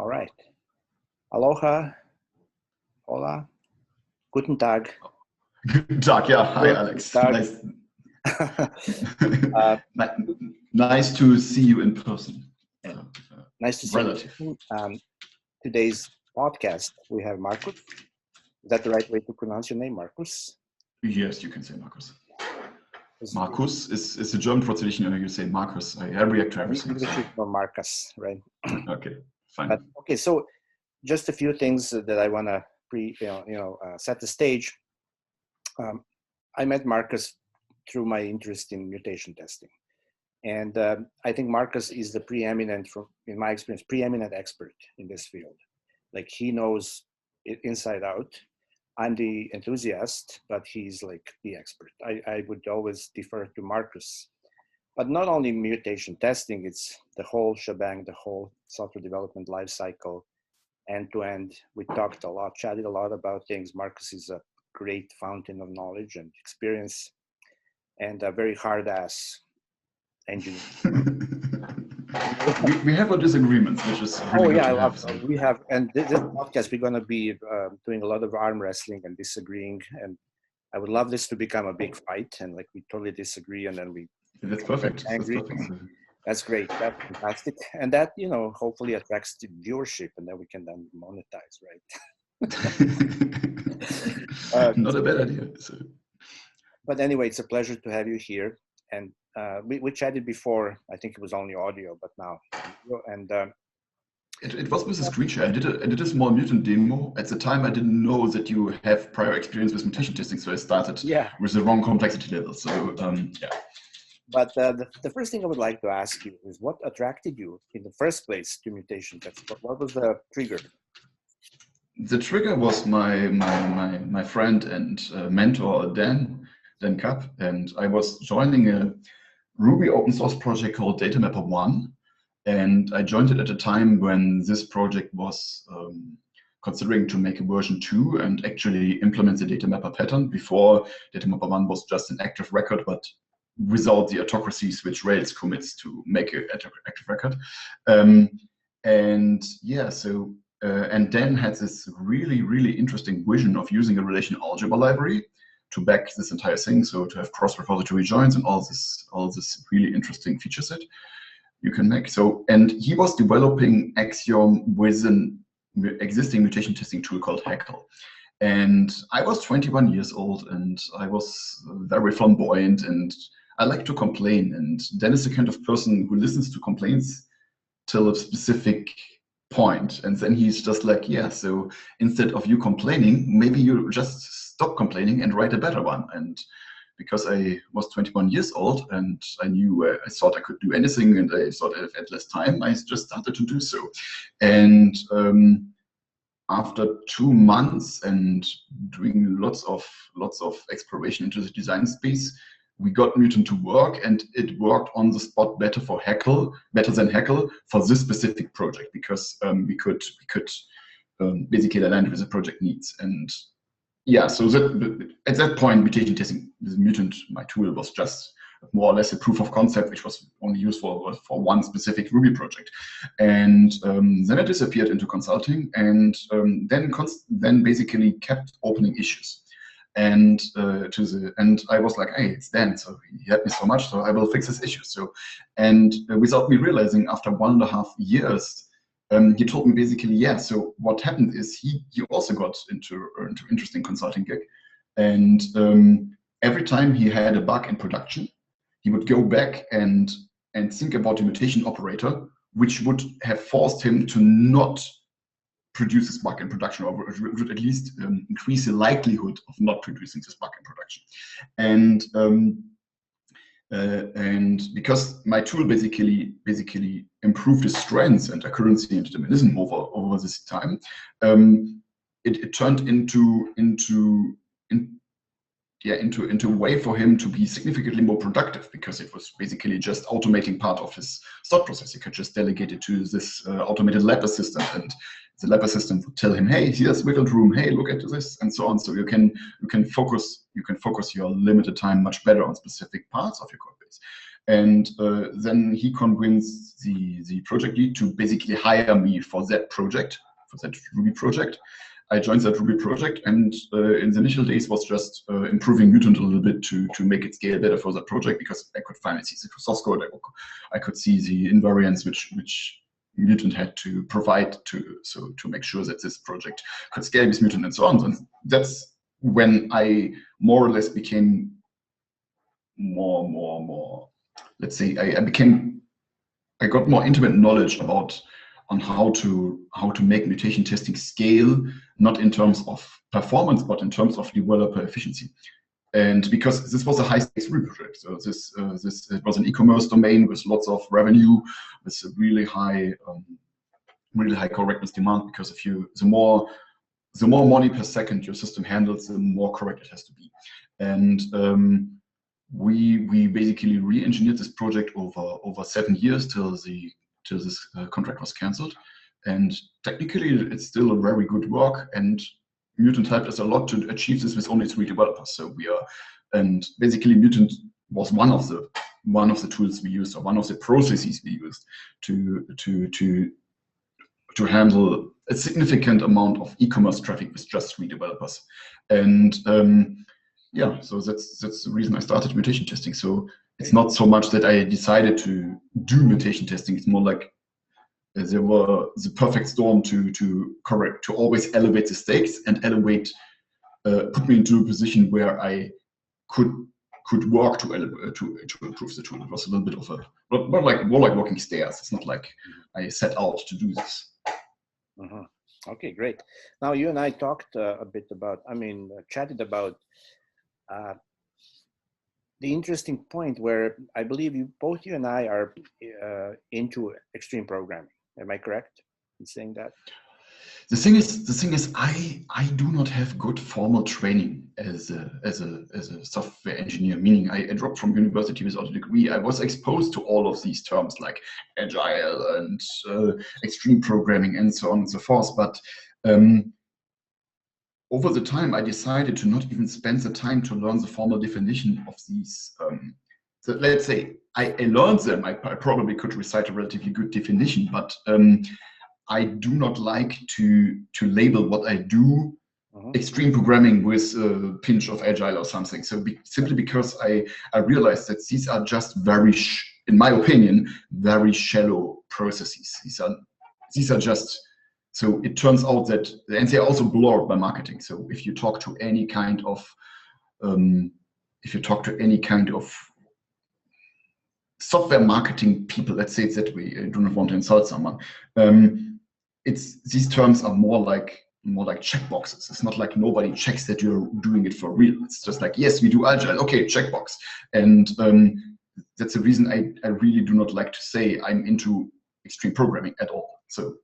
All right. Aloha. Hola. Guten Tag. Guten Tag, yeah. Hi, Alex. Nice. Nice to see you in person. Nice to see you. Today's podcast, we have Markus. Is that the right way to pronounce your name, Markus? Yes, you can say Markus. Markus is a German pronunciation, you say Markus. I react to everything. English is for Markus, right? Okay, fine. But, okay, so just a few things that I want to set the stage. I met Markus through my interest in mutation testing. And I think Markus is the in my experience, preeminent expert in this field. Like, he knows it inside out. I'm the enthusiast, but he's like the expert. I would always defer to Markus. But not only mutation testing, it's the whole shebang, the whole software development life cycle, end to end. We talked a lot, chatted a lot about things. Markus is a great fountain of knowledge and experience, and a very hard-ass engineer. we have our disagreements, which is really we have, and this podcast we're going to be doing a lot of arm wrestling and disagreeing, and I would love this to become a big fight, and like we totally disagree, and then we that's perfect. Angry. That's great. That's fantastic, and that hopefully attracts the viewership, and then we can then monetize, right? Not a bad idea. So. But anyway, it's a pleasure to have you here. And we chatted before. I think it was only audio, but now. And it was with a screen share. I did a small mutant demo. At the time, I didn't know that you have prior experience with mutation testing, so I started with the wrong complexity level. So yeah. But the first thing I would like to ask you is, what attracted you in the first place to mutation testing? What was the trigger? The trigger was my friend and mentor Dan Kapp, and I was joining a Ruby open source project called Datamapper 1, and I joined it at a time when this project was considering to make a version 2 and actually implement the Datamapper pattern. Before, Datamapper 1 was just an active record, but without the autocracies which Rails commits to make an active record. And yeah, so and Dan had this really interesting vision of using a relational algebra library to back this entire thing, so to have cross-repository joins and all this really interesting feature set you can make. So, and he was developing Axiom with an existing mutation testing tool called Hackle. And I was 21 years old, and I was very flamboyant, and I like to complain. And Dan is the kind of person who listens to complaints till a specific point, and then he's just like, yeah, so instead of you complaining, maybe you just stop complaining and write a better one. And because I was 21 years old and I knew I thought I could do anything, and I thought I had less time, I just started to do so. And after 2 months and doing lots of exploration into the design space, we got Mutant to work, and it worked on the spot better than Hackle for this specific project, because we could basically align with the project needs. And yeah, so at that point, mutation testing, the Mutant, my tool, was just more or less a proof of concept, which was only used for one specific Ruby project. And then it disappeared into consulting, and then basically kept opening issues. And I was like, hey, it's Dan, so he helped me so much, so I will fix this issue. So, and without me realizing, after 1.5 years, he told me basically, yeah. So what happened is he also got into interesting consulting gig, and every time he had a bug in production, he would go back and think about the mutation operator, which would have forced him to not produce this bug in production, or would at least increase the likelihood of not producing this bug in production. And because my tool basically improved the strengths and accuracy and determinism over this time, it turned into a way for him to be significantly more productive, because it was basically just automating part of his thought process. He could just delegate it to this automated lab assistant, and the lab assistant would tell him, hey, here's wiggle room, hey, look at this, and so on. So you can focus your limited time much better on specific parts of your code base. And then he convinced the project lead to basically hire me for that project, for that Ruby project. I joined that Ruby project, and in the initial days was just improving Mutant a little bit to make it scale better for that project, because I could finally see the source code. I could see the invariants which Mutant had to provide to make sure that this project could scale with Mutant and so on. And that's when I more or less became more. Let's say I got more intimate knowledge on how to make mutation testing scale, not in terms of performance, but in terms of developer efficiency. And because this was a high-stakes Ruby project, so it was an e-commerce domain with lots of revenue, with a really high correctness demand. Because the more money per second your system handles, the more correct it has to be. And we basically re-engineered this project over 7 years till this contract was cancelled. And technically, it's still a very good work, and Mutant helped us a lot to achieve this with only 3 developers. So and basically Mutant was one of the tools we used, or one of the processes we used to handle a significant amount of e-commerce traffic with just 3 developers. And yeah, so that's the reason I started mutation testing. So it's not so much that I decided to do mutation testing. It's more like there were the perfect storm to always elevate the stakes and put me into a position where I could work to improve the tool. It was a little bit of more like walking stairs. It's not like I set out to do this. Okay, great. Now you and I talked a bit about, chatted about the interesting point where I believe both you and I are into extreme programming. Am I correct in saying that? The thing is, I do not have good formal training as a software engineer. Meaning, I dropped from university without a degree. I was exposed to all of these terms like agile and extreme programming and so on and so forth. But over the time, I decided to not even spend the time to learn the formal definition of these. So let's say I learned them. I probably could recite a relatively good definition, but I do not like to label what I do extreme programming with a pinch of agile or something. So simply because I realized that these are just in my opinion, very shallow processes. These are just. So it turns out that, and they're also blurred by marketing. So if you talk to any kind of software marketing people, let's say it that way, I do not want to insult someone. These terms are more like checkboxes. It's not like nobody checks that you're doing it for real. It's just like, yes, we do agile. Okay, checkbox. And that's the reason I really do not like to say I'm into extreme programming at all. So.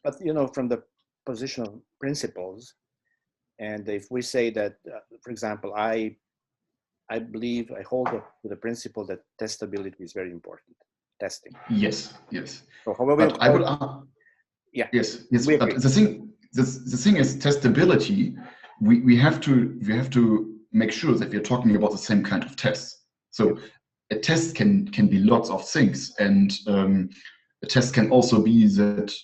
But from the position of principles, and if we say that, for example, I believe I hold to the principle that testability is very important. Testing. Yes. So however, but I would. Yeah. Yes. But the thing is testability. We have to make sure that we're talking about the same kind of tests. So a test can be lots of things, and a test can also be that.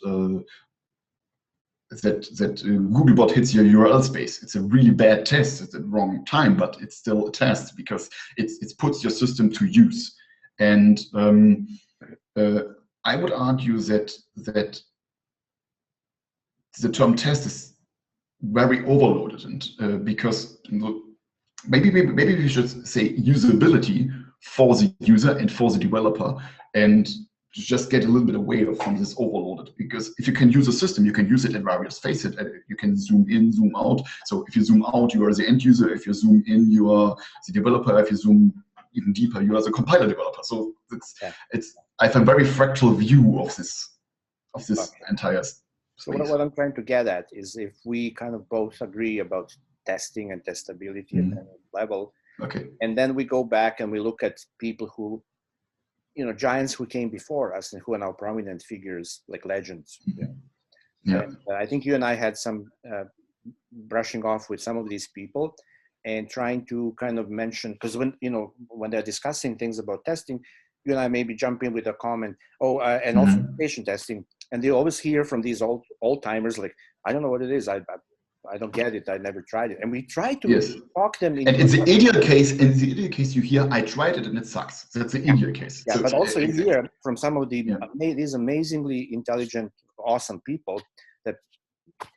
That Googlebot hits your URL space. It's a really bad test at the wrong time, but it's still a test because it puts your system to use. And I would argue that the term test is very overloaded, and because maybe we should say usability for the user and for the developer, and to just get a little bit away from this overloaded. Because if you can use a system, you can use it in various phases. You can zoom in, zoom out. So if you zoom out, you are the end user. If you zoom in, you are the developer. If you zoom even deeper, you are the compiler developer. So I have a very fractal view of this entire space. So what I'm trying to get at is if we kind of both agree about testing and testability at that level, and then we go back and we look at people who, giants who came before us and who are now prominent figures like legends. And I think you and I had some brushing off with some of these people. and trying to kind of mention, because when, you know, when they're discussing things about testing, you and I maybe jump in with a comment, and also mutation testing. And they always hear from these old timers, like, I don't know what it is. I don't get it. I never tried it. And we try to talk them into. And in the ideal case, you hear, I tried it and it sucks. That's the ideal case. Yeah, so, but also you hear from some of the these amazingly intelligent, awesome people that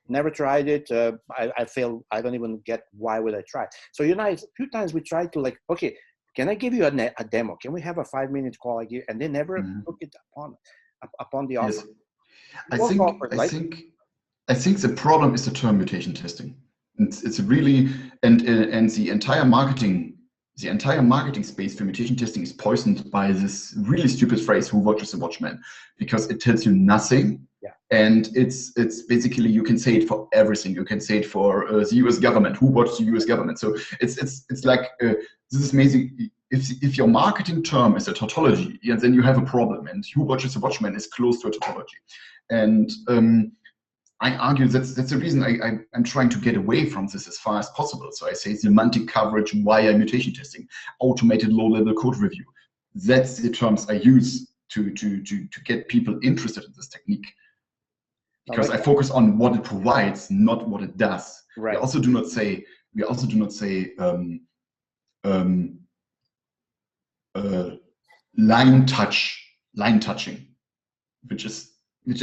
never tried it. I feel I don't even get why would I try. So you know, a few times we tried to like, okay, can I give you a demo? Can we have a 5-minute call? And they never took it upon the offer. Yes. I think the problem is the term mutation testing. It's really and the entire marketing space for mutation testing is poisoned by this really stupid phrase, "Who watches the Watchman?" because it tells you nothing. Yeah. And it's basically, you can say it for everything. You can say it for the U.S. government. Who watches the U.S. government? So it's like this is amazing. If your marketing term is a tautology, then you have a problem. And "Who watches the Watchman" is close to a tautology. And I argue that's the reason I'm trying to get away from this as far as possible. So I say semantic coverage via mutation testing, automated low-level code review. That's the terms I use to get people interested in this technique. Because I focus on what it provides, not what it does. Right. We also do not say line touching, which is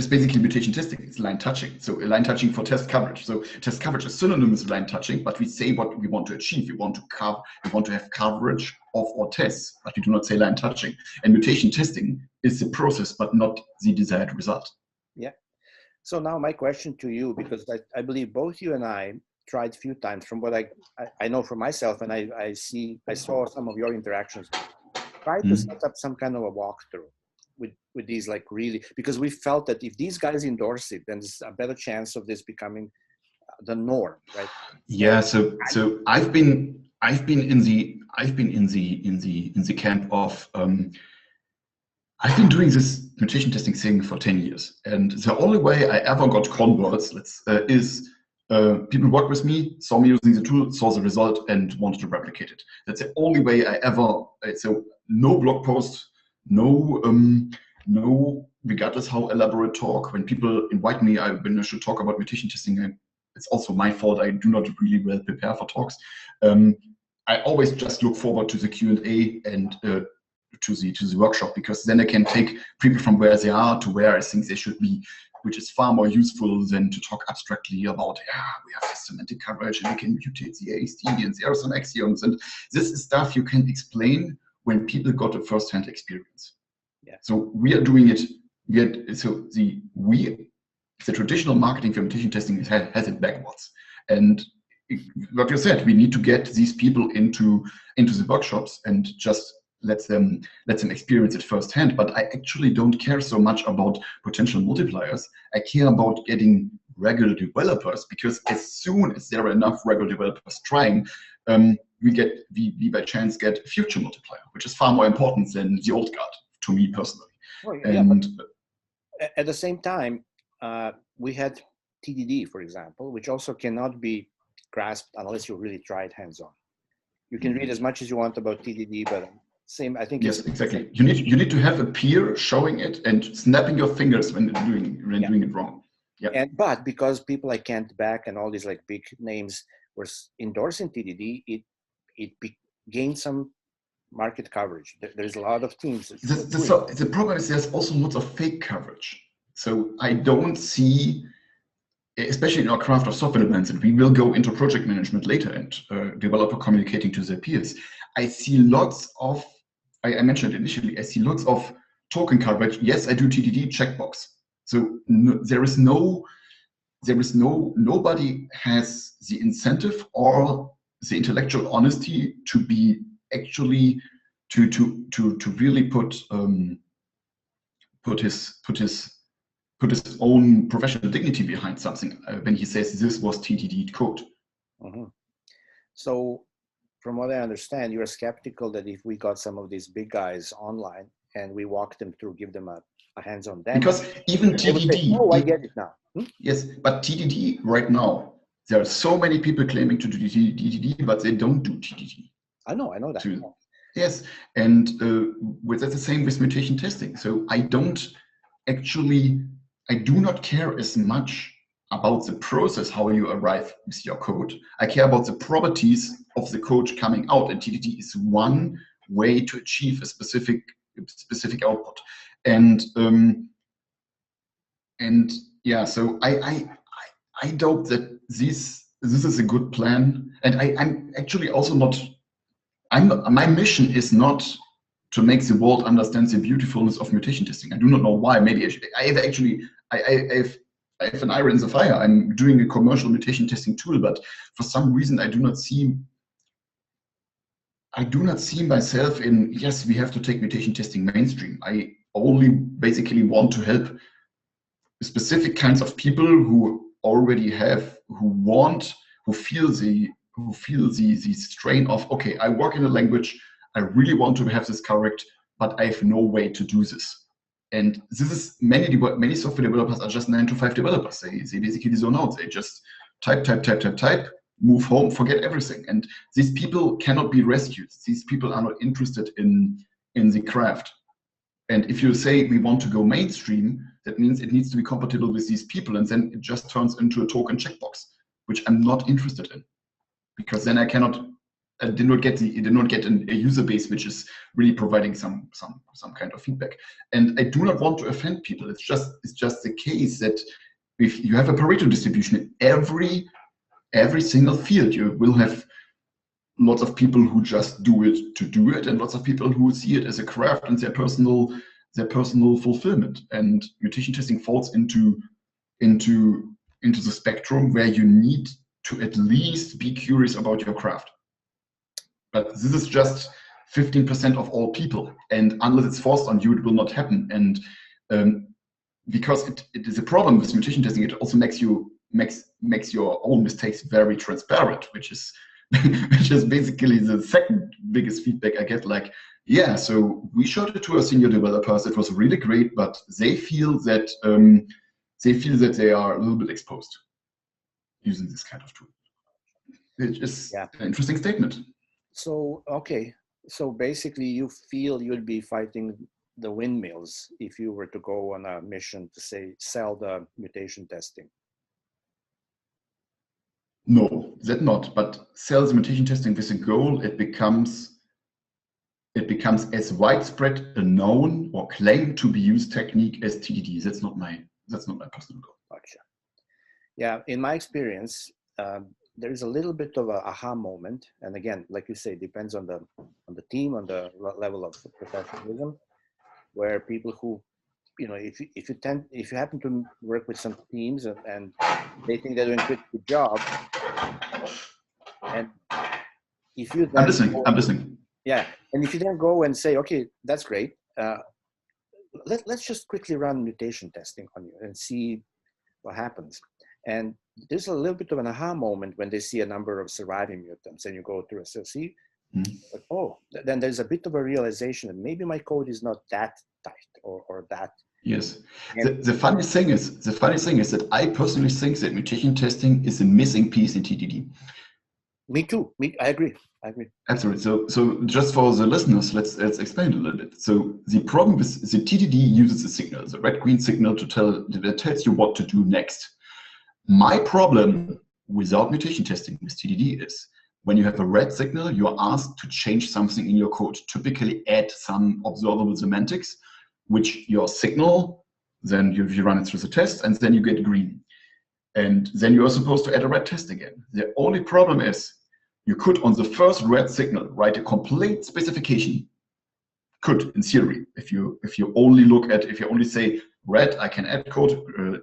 basically mutation testing. It's line touching. So line touching for test coverage. So test coverage is synonymous with line touching, but we say what we want to achieve. We want to have coverage of our tests, but we do not say line touching. And mutation testing is the process, but not the desired result. Yeah. So now my question to you, because I believe both you and I tried a few times, from what I know for myself, and I saw some of your interactions, try to set up some kind of a walkthrough with these, like, really, because we felt that if these guys endorse it, then there's a better chance of this becoming the norm, right? Yeah. So I've been in the camp of I've been doing this mutation testing thing for 10 years, and the only way I ever got converts is people worked with me, saw me using the tool, saw the result, and wanted to replicate it. That's the only way I ever. So no blog post, no, regardless how elaborate talk. When people invite me, when I should talk about mutation testing, it's also my fault. I do not really well prepare for talks. I always just look forward to the Q&A and to the workshop, because then I can take people from where they are to where I think they should be, which is far more useful than to talk abstractly about, we have this semantic coverage and we can mutate the AST and there are some axioms. And this is stuff you can explain when people got a first-hand experience. Yeah. So we are doing it. The traditional marketing for mutation testing has it backwards. And what you said, we need to get these people into the workshops and just let them experience it firsthand. But I actually don't care so much about potential multipliers. I care about getting regular developers, because as soon as there are enough regular developers trying, we by chance get a future multiplier, which is far more important than the old guard to me personally. Oh, yeah, but at the same time, we had TDD, for example, which also cannot be grasped unless you really try it hands-on. You can read as much as you want about TDD, but same, I think. Yes, exactly. You need to have a peer showing it and snapping your fingers when doing it wrong. Yeah. But because people like Kent Beck and all these like big names were endorsing TDD, it gained some market coverage. There's a lot of teams. The problem is there's also lots of fake coverage. So I don't see, especially in our craft of software development, and we will go into project management later and developer communicating to their peers. I see lots of, I mentioned initially, I see lots of token coverage. Yes, I do TDD checkbox. So nobody has the incentive or the intellectual honesty to be actually to really put his own professional dignity behind something when he says this was TDD code. Mm-hmm. So from what I understand, you're skeptical that if we got some of these big guys online and we walk them through, give them a hands-on demo. Because even TDD, say, I get it now. Yes, but TDD right now, there are so many people claiming to do TDD, but they don't do TDD. I know that. Yes, and that's the same with mutation testing. So I do not care as much about the process, how you arrive with your code. I care about the properties of the code coming out, and TDD is one way to achieve a specific output. And yeah, so I doubt that this is a good plan, and I'm actually also not. My mission is not to make the world understand the beautifulness of mutation testing. I do not know why. Maybe I have an iron in the fire. I'm doing a commercial mutation testing tool, but for some reason I do not see myself in, yes, we have to take mutation testing mainstream. I only basically want to help specific kinds of people who already have, who feel the strain of, okay, I work in a language, I really want to have this correct, but I have no way to do this. And this is many software developers are just 9-to-5 developers. They basically zone out. They just type, move home, forget everything. And these people cannot be rescued. These people are not interested in the craft. And if you say we want to go mainstream, that means it needs to be compatible with these people, and then it just turns into a token checkbox, which I'm not interested in, because then I did not get a user base which is really providing some kind of feedback. And I do not want to offend people. It's just the case that if you have a Pareto distribution in every single field, you will have lots of people who just do it to do it, and lots of people who see it as a craft and their personal fulfillment. And mutation testing falls into the spectrum where you need to at least be curious about your craft. But this is just 15% of all people, and unless it's forced on you, it will not happen. And because it is a problem with mutation testing, it also makes your own mistakes very transparent, which is basically the second biggest feedback I get. Like, yeah, so we showed it to our senior developers. It was really great, but they feel that they are a little bit exposed using this kind of tool. Which is an interesting statement. So, okay. So basically you feel you'd be fighting the windmills if you were to go on a mission to, say, sell the mutation testing. No, that not. But sell the mutation testing with a goal, it becomes as widespread a known or claimed to be used technique as TDD. That's not my personal goal. Gotcha. Yeah, in my experience, there is a little bit of a aha moment, and again, like you say, depends on the team, on the level of professionalism, where people who, you know, if you happen to work with some teams and they think they're doing a good job, and if you then I'm listening. Yeah, and if you then go and say, okay, that's great, let's just quickly run mutation testing on you and see what happens. And there's a little bit of an aha moment when they see a number of surviving mutants, and you go through SLC. But, oh, then there's a bit of a realization that maybe my code is not that tight or that. Yes. The funny thing is that I personally think that mutation testing is a missing piece in TDD. Me too. I agree. Absolutely. So just for the listeners, let's explain a little bit. So the problem with the TDD uses a signal, the red-green signal, that tells you what to do next. My problem without mutation testing with TDD is when you have a red signal, you're asked to change something in your code, typically add some observable semantics, which your signal, then you run it through the test, and then you get green. And then you are supposed to add a red test again. The only problem is you could, on the first red signal, write a complete specification. Could, in theory, if you only say red, I can add code,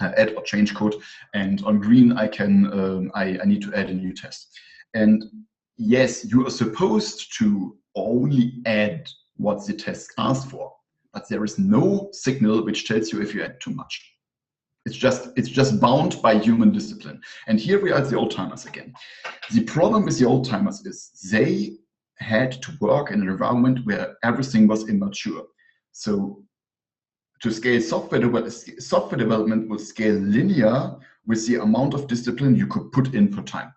add or change code, and on green I can I need to add a new test. And yes, you are supposed to only add what the test asks for, but there is no signal which tells you if you add too much. It's just bound by human discipline. And here we are at the old timers again. The problem with the old timers is they had to work in an environment where everything was immature. So to scale software development will scale linear with the amount of discipline you could put in per time.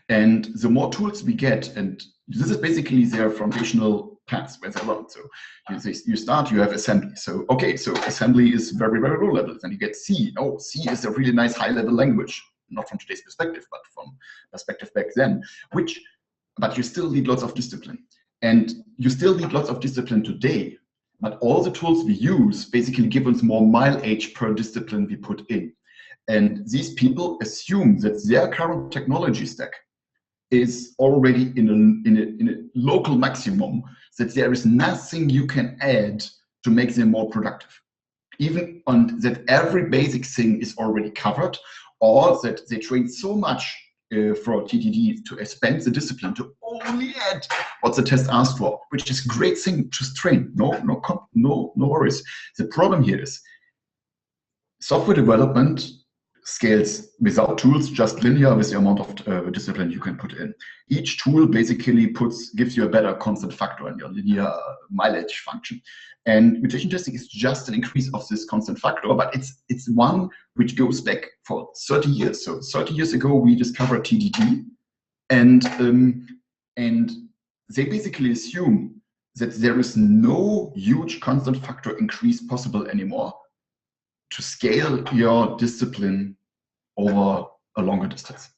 And the more tools we get, and this is basically their foundational paths where they learn. So you start, you have assembly. So, okay, so assembly is very, very low level. Then you get C. Oh, C is a really nice high level language, not from today's perspective, but from perspective back then, but you still need lots of discipline. And you still need lots of discipline today, but all the tools we use basically give us more mileage per discipline we put in. And these people assume that their current technology stack is already in a local maximum, that there is nothing you can add to make them more productive. Even on that every basic thing is already covered, or that they train so much for TDD to expand the discipline to only add what the test asked for, which is a great thing to train. No worries. The problem here is software development scales without tools, just linear with the amount of discipline you can put in. Each tool basically gives you a better constant factor in your linear mileage function. And mutation testing is just an increase of this constant factor, but it's one which goes back for 30 years. So 30 years ago, we discovered TDD, and they basically assume that there is no huge constant factor increase possible anymore to scale your discipline over a longer distance.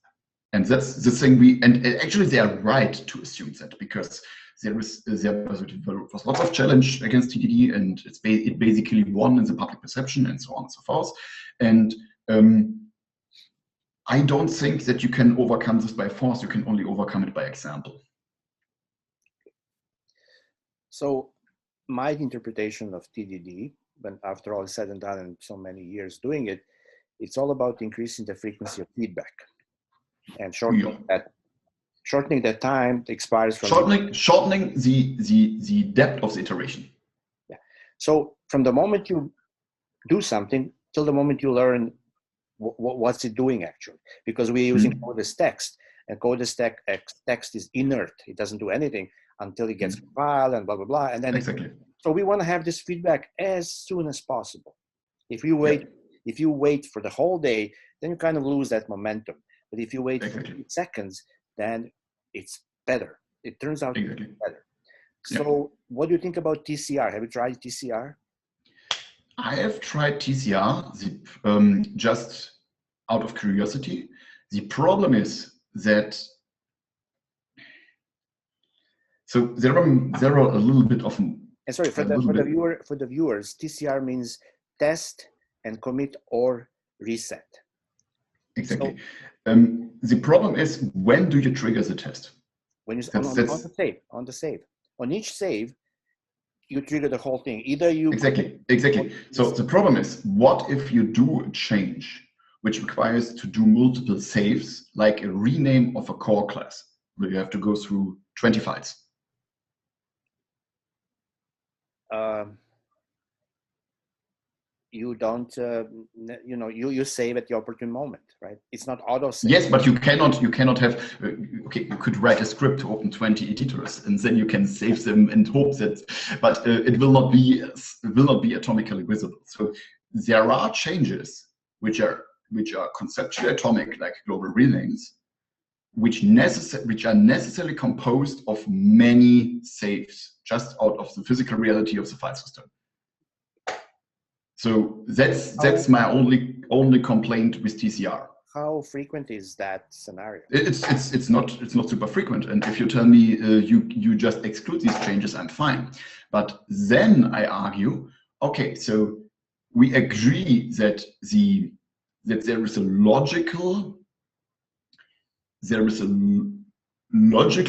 And that's the thing and actually they are right to assume that, because there was lots of challenge against TDD, and it basically won in the public perception and so on and so forth. And I don't think that you can overcome this by force, you can only overcome it by example. So my interpretation of TDD, when after all is said and done and so many years doing it, it's all about increasing the frequency of feedback and shortening that time that expires from shortening the depth of the iteration. Yeah. So from the moment you do something till the moment you learn what's it doing actually, because we're using code as text, and code as text is inert. It doesn't do anything until it gets compiled and blah blah blah, and then exactly. So we want to have this feedback as soon as possible. If you wait for the whole day, then you kind of lose that momentum. But if you wait for 8 seconds, then it's better. It turns out to be better. So what do you think about TCR? Have you tried TCR? I have tried TCR, just out of curiosity. The problem is that there are a little bit of and sorry, for the viewers, TCR means test and commit or reset. Exactly. So, the problem is, when do you trigger the test? When you on the save. On each save, you trigger the whole thing. Either you exactly. So the problem is, what if you do a change which requires to do multiple saves, like a rename of a core class, where you have to go through 20 files? You don't, you save at the opportune moment, right? It's not auto save. Yes, but you cannot have. Okay, you could write a script to open 20 editors, and then you can save them and hope that. But it will not be atomically visible. So there are changes which are conceptually atomic, like global renames, which are necessarily composed of many saves, just out of the physical reality of the file system. So that's my only complaint with TCR. How frequent is that scenario? It's not super frequent. And if you tell me you just exclude these changes, I'm fine. But then I argue, okay, so we agree that there is a logical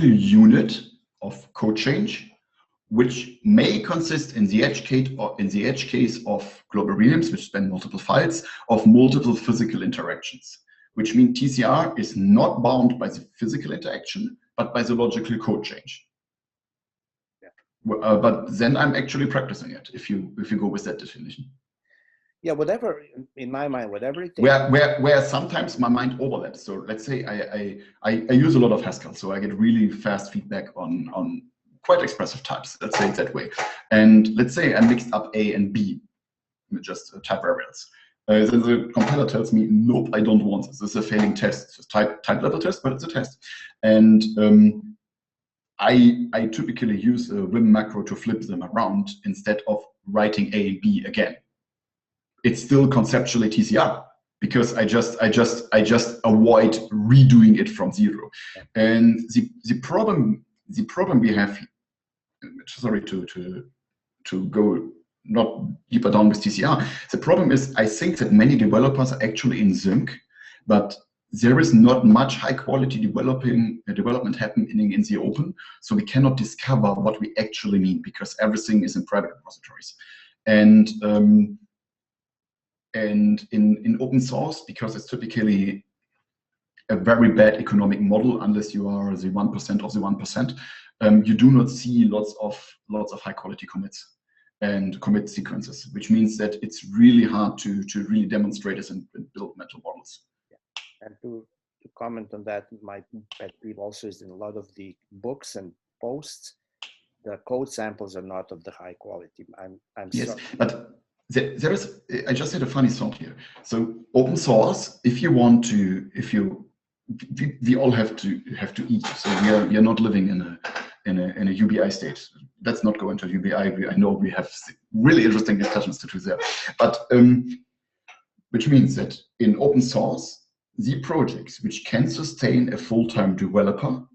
unit of code change, which may consist in the edge case of global renames, which span multiple files, of multiple physical interactions, which means TCR is not bound by the physical interaction, but by the logical code change. Yeah. But then I'm actually practicing it, if you go with that definition. Yeah, whatever, in my mind, whatever it takes. Where sometimes my mind overlaps. So let's say I use a lot of Haskell, so I get really fast feedback on quite expressive types, let's say it that way. And let's say I mixed up A and B, just type variables. Then the compiler tells me, nope, I don't want this. This is a failing test. It's a type level test, but it's a test. And I typically use a Vim macro to flip them around instead of writing A and B again. It's still conceptually TCR because I just avoid redoing it from zero. And the problem we have, sorry to go not deeper down with TCR. The problem is I think that many developers are actually in sync, but there is not much high quality development happening in the open, so we cannot discover what we actually mean because everything is in private repositories. And in open source, because it's typically a very bad economic model, unless you are the 1% of the 1%, you do not see lots of high quality commits and commit sequences, which means that it's really hard to really demonstrate this and build mental models. Yeah. And to comment on that, my pet peeve also is in a lot of the books and posts, the code samples are not of the high quality. I'm yes, sorry. But there is, I just had a funny thought here. So open source, if you want to, we all have to eat. So we are not living in a UBI state. Let's not go into UBI. I know we have really interesting discussions to do there. But which means that in open source, the projects which can sustain a full-time developer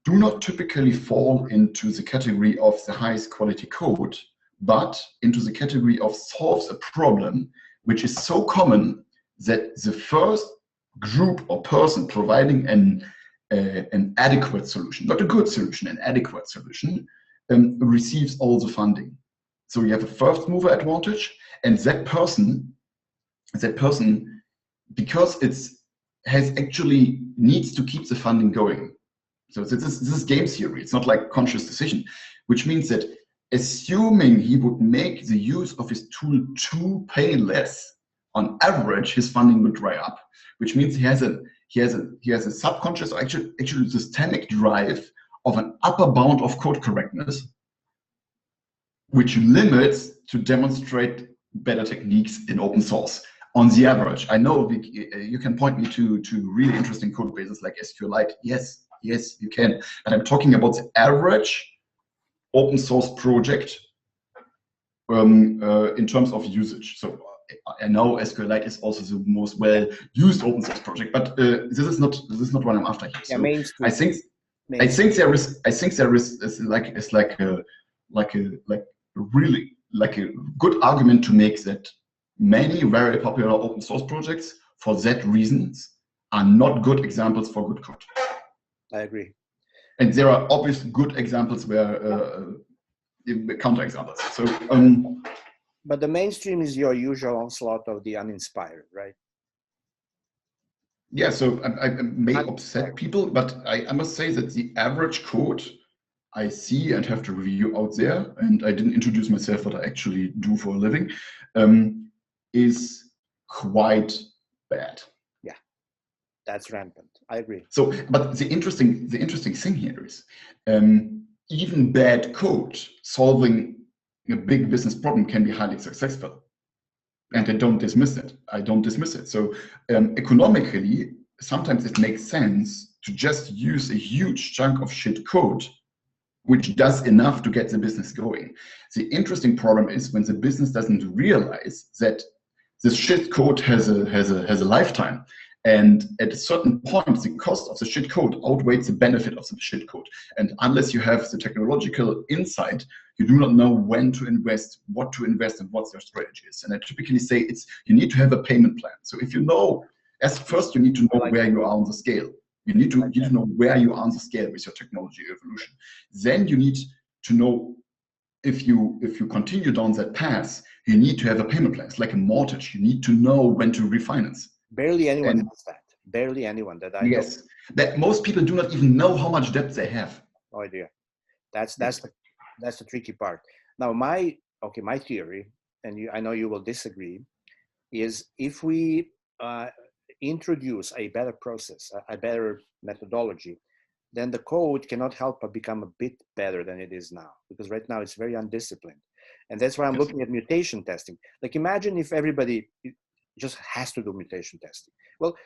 do not typically fall into the category of the highest quality code, but into the category of solves a problem which is so common that the first group or person providing an adequate solution, not a good solution, an adequate solution, receives all the funding. So you have a first mover advantage, and that person, because has actually needs to keep the funding going. So this is game theory. It's not like conscious decision, which means that assuming he would make the use of his tool too painless, on average, his funding will dry up, which means he has a subconscious or actually systemic drive of an upper bound of code correctness, which limits to demonstrate better techniques in open source. On the average, I know you can point me to really interesting code bases like SQLite. Yes, you can. But I'm talking about the average open source project in terms of usage. So I know SQLite is also the most well-used open source project, but this is not what I'm after here. Yeah, so mainstream. I think there is like a good argument to make that many very popular open source projects, for that reasons, are not good examples for good code. I agree. And there are obvious good examples where counter examples. So, but the mainstream is your usual onslaught of the uninspired, right? Yeah. So I may upset people, but I must say that the average code I see and have to review out there, and I didn't introduce myself what I actually do for a living, is quite bad. Yeah, that's rampant. I agree. So, but the interesting thing here is even bad code solving a big business problem can be highly successful, and I don't dismiss it. So economically, sometimes it makes sense to just use a huge chunk of shit code which does enough to get the business going. The interesting problem is when the business doesn't realize that this shit code has a lifetime, and at a certain point, the cost of the shit code outweighs the benefit of the shit code. And unless you have the technological insight, you do not know when to invest, what to invest, and what your strategy is. And I typically say you need to have a payment plan. So if you know, first you need to know where you are on the scale. You need to know where you are on the scale with your technology evolution. Then you need to know if you continue down that path, you need to have a payment plan. It's like a mortgage. You need to know when to refinance. Barely anyone has that. Barely anyone that I know. Yes, that most people do not even know how much debt they have. Oh dear, that's the tricky part. Now my theory, and I know you will disagree, is if we introduce a better process, a better methodology, then the code cannot help but become a bit better than it is now. Because right now it's very undisciplined. And that's why I'm Yes. looking at mutation testing. Like, imagine if everybody just has to do mutation testing. Well,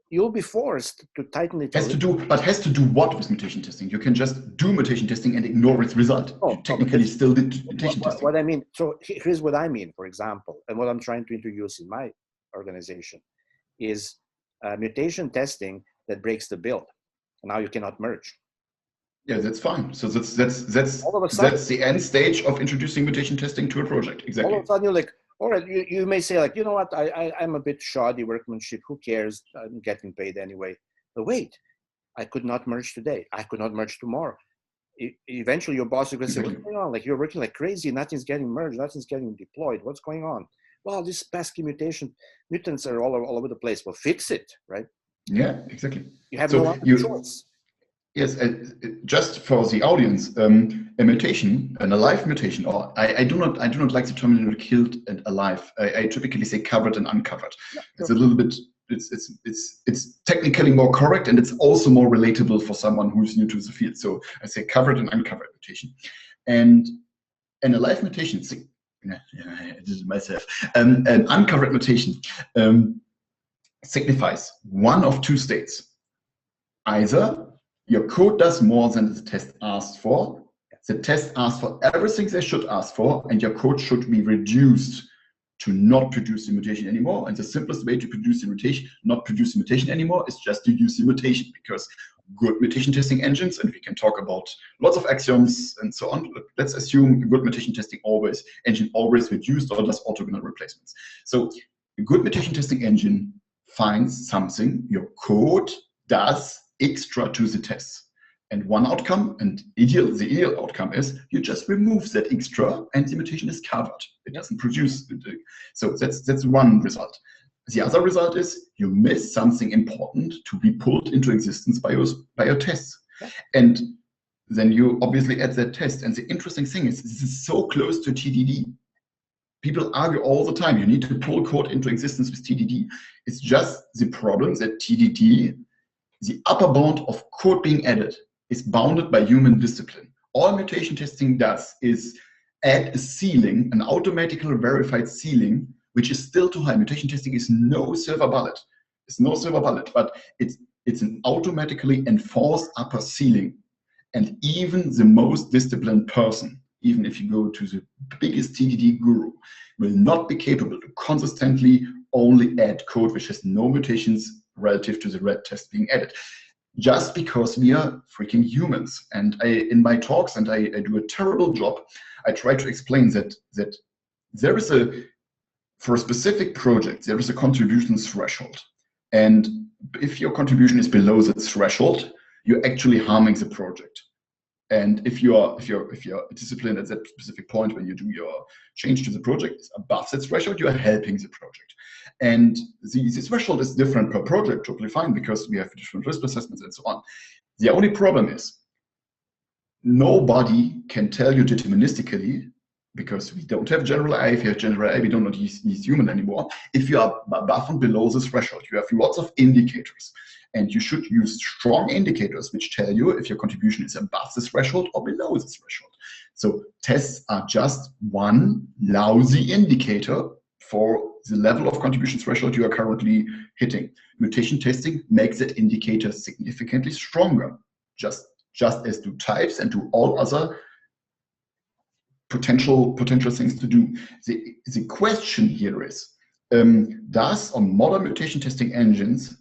you'll be forced to tighten it. Has to do what with mutation testing? You can just do mutation testing and ignore its result. Oh, You technically still did mutation testing. What I mean, so here's what I mean, for example, and what I'm trying to introduce in my organization is mutation testing that breaks the build. Now you cannot merge. Yeah, that's fine. So that's All of a sudden, that's the end stage of introducing mutation testing to a project. Exactly. all of a sudden you're like, all right, you may say like, you know what, I'm a bit shoddy workmanship. Who cares? I'm getting paid anyway. But wait, I could not merge today. I could not merge tomorrow. Eventually your boss is going to say, what's going on? Like, you're working like crazy. Nothing's getting merged. Nothing's getting deployed. What's going on? Well, these pesky mutants are all over the place. Well, fix it, right? Yeah, exactly. You have no other choice. Yes, just for the audience, a mutation, an alive mutation, or I do not like the terminology killed and alive. I typically say covered and uncovered. Yeah, it's a little bit. It's technically more correct, and it's also more relatable for someone who's new to the field. So I say covered and uncovered mutation, and an alive mutation. I did it myself. An uncovered mutation signifies one of two states. Either your code does more than the test asked for. The test asked for everything they should ask for, and your code should be reduced to not produce the mutation anymore. And the simplest way to produce the mutation, not produce the mutation anymore, is just to use the mutation, because good mutation testing engines, and we can talk about lots of axioms and so on. Let's assume a good mutation testing engine always reduced or does orthogonal replacements. So a good mutation testing engine finds something your code does extra to the tests. And one outcome, and the ideal outcome is you just remove that extra and the mutation is covered. It doesn't produce. So that's one result. The other result is you miss something important to be pulled into existence by your tests. Yeah. And then you obviously add that test. And the interesting thing is this is so close to TDD. People argue all the time, you need to pull code into existence with TDD. It's just the problem that TDD, the upper bound of code being added, is bounded by human discipline. All mutation testing does is add a ceiling, an automatically verified ceiling, which is still too high. Mutation testing is no silver bullet. It's no silver bullet, but it's an automatically enforced upper ceiling. And even the most disciplined person, even if you go to the biggest TDD guru, will not be capable to consistently only add code which has no mutations relative to the red test being added. Just because we are freaking humans. And in my talks, and I do a terrible job, I try to explain that there is for a specific project, there is a contribution threshold. And if your contribution is below that threshold, you're actually harming the project. And if you're disciplined at that specific point when you do your change to the project above that threshold, you are helping the project. And the threshold is different per project, totally fine, because we have different risk assessments and so on. The only problem is nobody can tell you deterministically, because we don't have general AI. If you have general AI, we don't use human anymore. If you are above and below this threshold, you have lots of indicators. And you should use strong indicators which tell you if your contribution is above this threshold or below this threshold. So tests are just one lousy indicator for the level of contribution threshold you are currently hitting. Mutation testing makes that indicator significantly stronger, just as do types and do all other potential things to do. The question here is, does on modern mutation testing engines,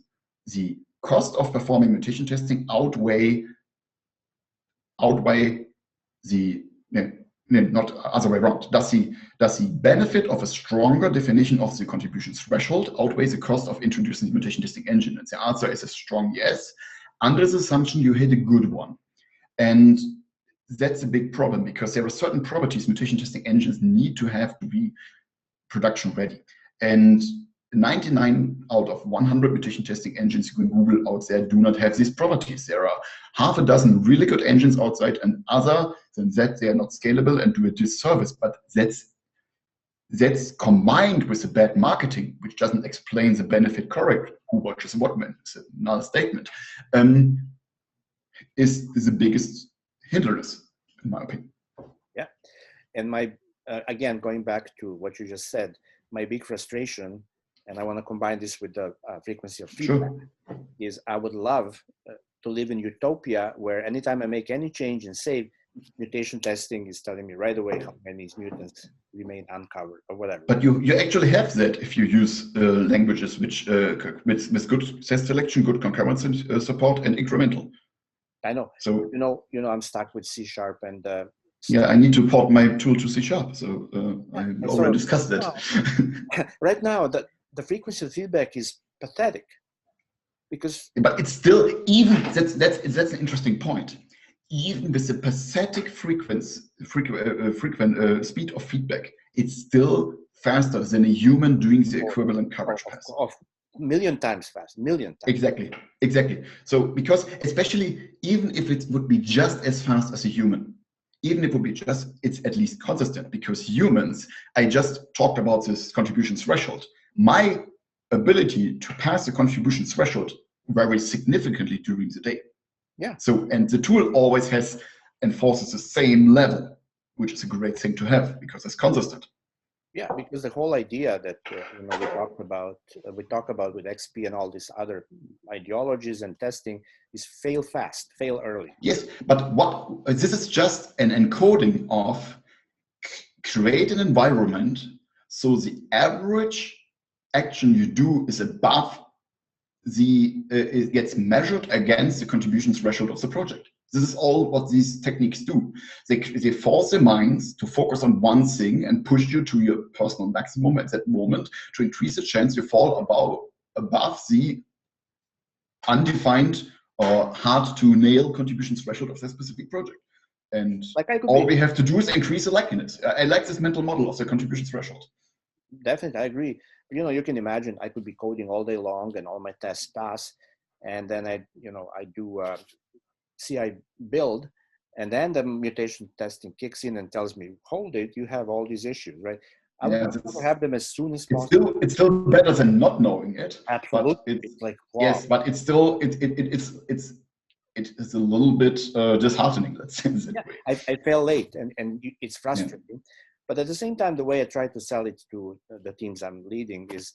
the cost of performing mutation testing outweigh the not other way around. Does the benefit of a stronger definition of the contribution threshold outweigh the cost of introducing the mutation testing engine? And the answer is a strong yes, under the assumption you hit a good one. And that's a big problem, because there are certain properties mutation testing engines need to have to be production ready. And 99 out of 100 mutation testing engines you can Google out there do not have these properties. There are half a dozen really good engines outside, and other than that, they are not scalable and do a disservice. But that's combined with the bad marketing, which doesn't explain the benefit correct. Who watches what, man? It's another statement. Is the biggest hindrance, in my opinion. Yeah, and my again, going back to what you just said, my big frustration, and I want to combine this with the frequency of feedback, is I would love to live in utopia where anytime I make any change and save, mutation testing is telling me right away how many mutants remain uncovered or whatever. But you actually have that if you use languages which with good test selection, good concurrency support, and incremental. I know. So I'm stuck with C# and yeah, I need to port my tool to C#. So I already discussed that. Right now, the frequency of feedback is pathetic because. But it's still that's an interesting point. Even with the pathetic frequent speed of feedback, it's still faster than a human doing the equivalent coverage pass. Of million times fast, million times. Exactly. So because especially even if it would be just as fast as a human, even if it would be it's at least consistent, because humans, I just talked about this contribution threshold. My ability to pass the contribution threshold varies significantly during the day. Yeah. So, and the tool always enforces the same level, which is a great thing to have because it's consistent. Yeah, because the whole idea that we talk about with XP and all these other ideologies and testing is fail fast, fail early. Yes, but this is just an encoding of create an environment so the average action you do is above it gets measured against the contribution threshold of the project. This is all what these techniques do. They force the minds to focus on one thing and push you to your personal maximum at that moment to increase the chance you fall above the undefined or hard to nail contribution threshold of that specific project. And all we have to do is increase the likeliness. I like this mental model of the contribution threshold. Definitely, I agree. You can imagine I could be coding all day long and all my tests pass, and then I do CI build, and then the mutation testing kicks in and tells me, hold it, you have all these issues, right? I would have them as soon as possible. It's still better than not knowing it. Absolutely. It's like, wow. Yes, but it's still it is a little bit disheartening, let's say that way. I fail late, and it's frustrating. Yeah. But at the same time, the way I try to sell it to the teams I'm leading is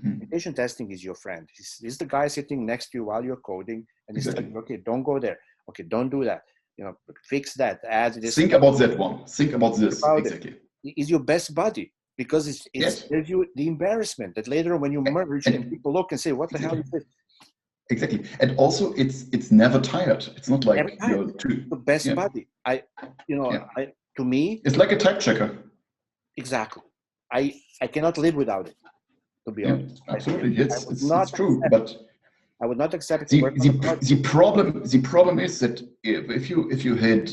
mutation testing is your friend. He's the guy sitting next to you while you're coding, and he's telling you, okay, don't go there. Okay, don't do that. Fix that. Add this. Think about that one. Think about this. Exactly. He's your best buddy because there's you the embarrassment that later when you merge and people look and say, what the hell is this? Exactly. And also it's never tired. It's not like you're the best buddy. To me, it's like a type checker. Exactly. I cannot live without it, to be honest. Absolutely. It's true. But I would not accept the problem is that if you had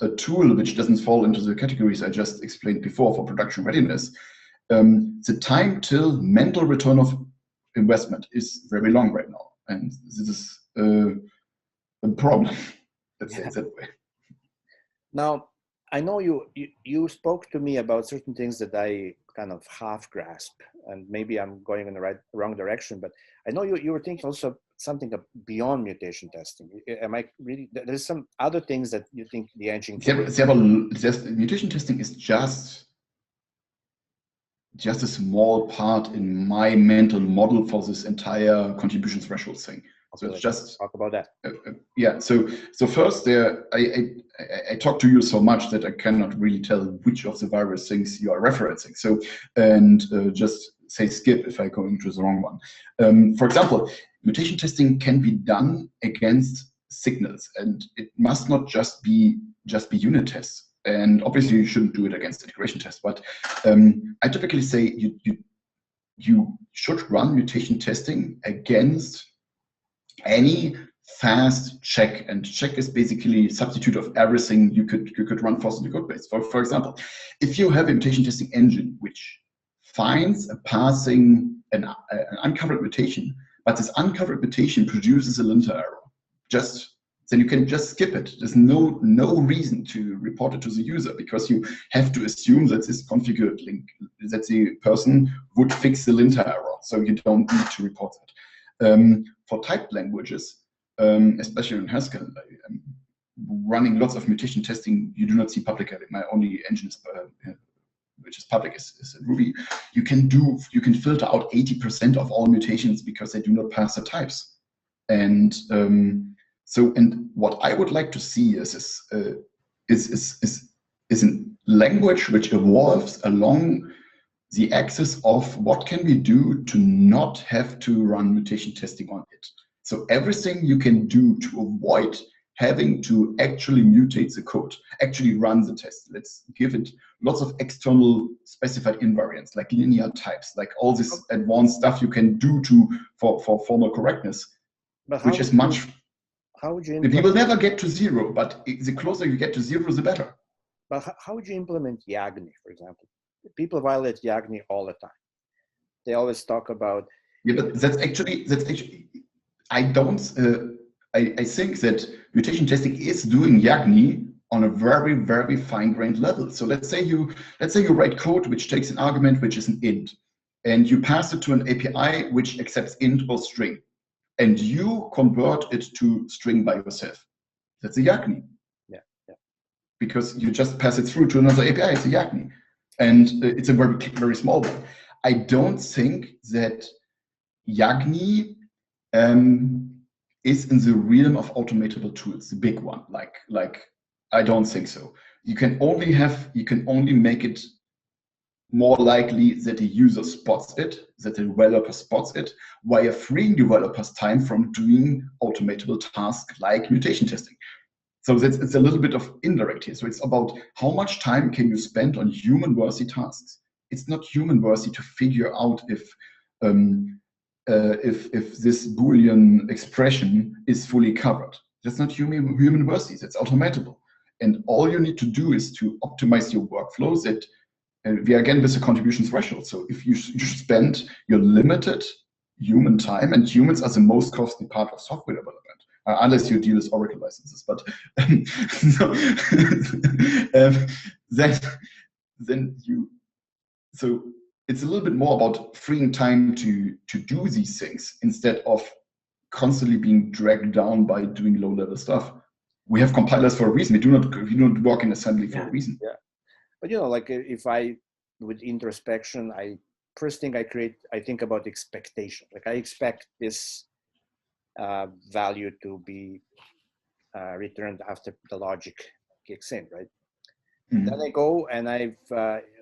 a tool which doesn't fall into the categories I just explained before for production readiness, the time till mental return of investment is very long right now. And this is a problem, let's say it that way. Now, I know you spoke to me about certain things that I kind of half grasp, and maybe I'm going in the wrong direction, but I know you were thinking also something beyond mutation testing. Am I really, there's some other things that you think the engine mutation testing is just a small part in my mental model for this entire contribution threshold thing. So it's just talk about that. Yeah. So first, I talk to you so much that I cannot really tell which of the various things you are referencing. So just say skip if I go into the wrong one. For example, mutation testing can be done against signals, and it must not just be unit tests. And obviously, you shouldn't do it against integration tests. But I typically say you should run mutation testing against any fast check, and check is basically a substitute of everything you could run fast in the code base. For example, if you have a mutation testing engine which finds an uncovered mutation, but this uncovered mutation produces a linter error, then you can just skip it. There's no reason to report it to the user, because you have to assume that this configured link, that the person would fix the linter error, so you don't need to report that. For typed languages, especially in Haskell, running lots of mutation testing, you do not see public. My only engine is which is public, is Ruby, you can filter out 80% of all mutations because they do not pass the types. And and what I would like to see is a language which evolves along the axis of what can we do to not have to run mutation testing on it. So everything you can do to avoid having to actually mutate the code, actually run the test. Let's give it lots of external specified invariants, like linear types, like all this advanced stuff you can do for formal correctness, which is much. How would you we will never get to zero, but the closer you get to zero, the better. But how would you implement YAGNI, for example? People violate YAGNI all the time. They always talk about. Yeah, but that's actually I think that mutation testing is doing YAGNI on a very, very fine-grained level. So let's say you write code which takes an argument which is an int, and you pass it to an API which accepts int or string, and you convert it to string by yourself. That's a YAGNI. Yeah. Because you just pass it through to another API. It's a YAGNI, and it's a very, very small one. I don't think that YAGNI is in the realm of automatable tools, the big one. Like I don't think so. You can only make it more likely that a user spots it, that the developer spots it, while freeing developers time from doing automatable tasks like mutation testing. So it's a little bit of indirect here. So it's about how much time can you spend on human-worthy tasks. It's not human-worthy to figure out if this Boolean expression is fully covered. That's not human-worthy. That's automatable. And all you need to do is to optimize your workflows. That we are again with the contribution threshold. So if you spend your limited human time, and humans are the most costly part of software development, unless you deal with Oracle licenses, but then you. So it's a little bit more about freeing time to do these things instead of constantly being dragged down by doing low-level stuff. We have compilers for a reason. We do not work in assembly for a reason. Yeah, but like if I, with introspection, first thing I think about expectation. Like I expect this value to be returned after the logic kicks in, right? Mm-hmm. Then I go and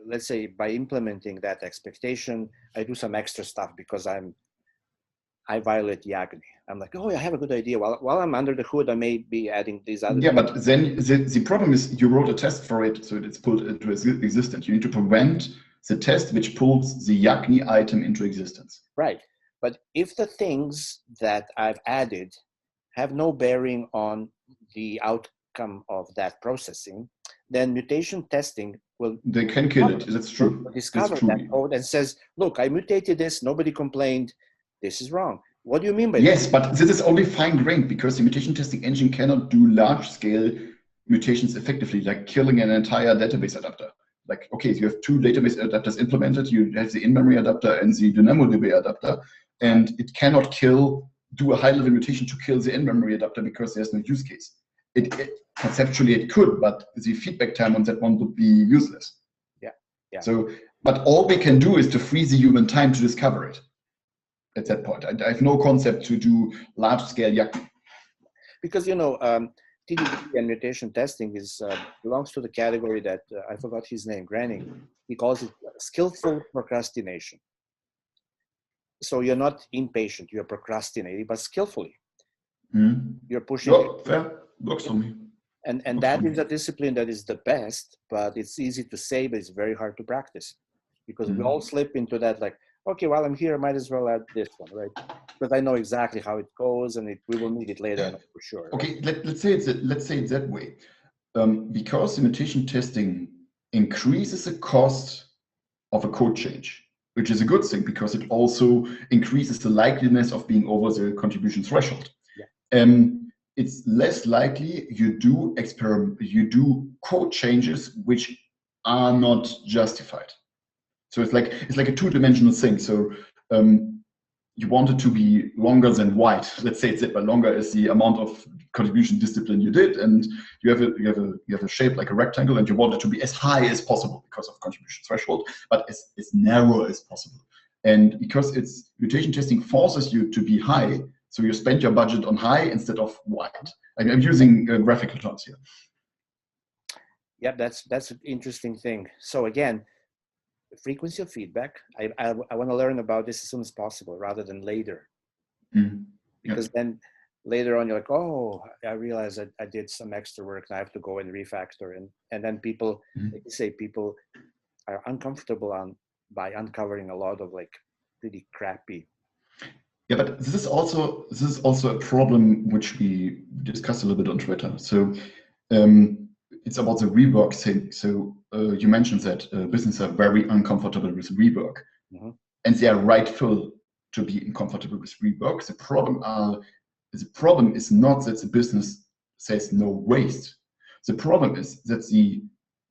let's say by implementing that expectation, I do some extra stuff because I violate YAGNI. I'm like, oh, I have a good idea. While I'm under the hood, I may be adding these other. Yeah, but then the problem is you wrote a test for it, so it's pulled into existence. You need to prevent the test which pulls the YAGNI item into existence. Right. But if the things that I've added have no bearing on the outcome of that processing, then mutation testing will. They can kill it. That's true. Discover that code and says, look, I mutated this. Nobody complained. This is wrong. What do you mean by yes, that? But this is only fine-grained because the mutation testing engine cannot do large-scale mutations effectively, like killing an entire database adapter. Like, okay, you have two database adapters implemented. You have the in-memory adapter and the DynamoDB adapter, and it cannot do a high-level mutation to kill the in-memory adapter because there's no use case. Conceptually it could, but the feedback time on that one would be useless. Yeah. So, but all we can do is to free the human time to discover it. At that point, I have no concept to do large-scale YAGNI. Because TDD and mutation testing belongs to the category that I forgot his name, Granning. He calls it skillful procrastination. So you're not impatient, you're procrastinating, but skillfully. Mm-hmm. You're pushing. Fair. Works for me. And that is a discipline that is the best, but it's easy to say, but it's very hard to practice because we all slip into that, like, okay, while I'm here, I might as well add this one, right? Because I know exactly how it goes, and we will need it later for sure. Okay, right? let's say it that way. Because the mutation testing increases the cost of a code change, which is a good thing because it also increases the likeliness of being over the contribution threshold. Yeah. It's less likely you do code changes which are not justified. So it's like a two-dimensional thing. So you want it to be longer than white. Let's say it's it, but longer is the amount of contribution discipline you did, and you have a shape like a rectangle, and you want it to be as high as possible because of contribution threshold, but as narrow as possible. And because it's mutation testing forces you to be high, so you spend your budget on high instead of wide. I'm using graphical terms here. Yeah, that's an interesting thing. So again, frequency of feedback. I want to learn about this as soon as possible rather than later. Mm. Because then later on you're like, oh, I realized that I did some extra work and I have to go and refactor. And then people, like you say, people are uncomfortable by uncovering a lot of like pretty crappy. Yeah, but this is also a problem which we discussed a little bit on Twitter. So it's about the rework thing. So you mentioned that businesses are very uncomfortable with rework, and they are rightful to be uncomfortable with rework. The problem is not that the business says no waste. The problem is that the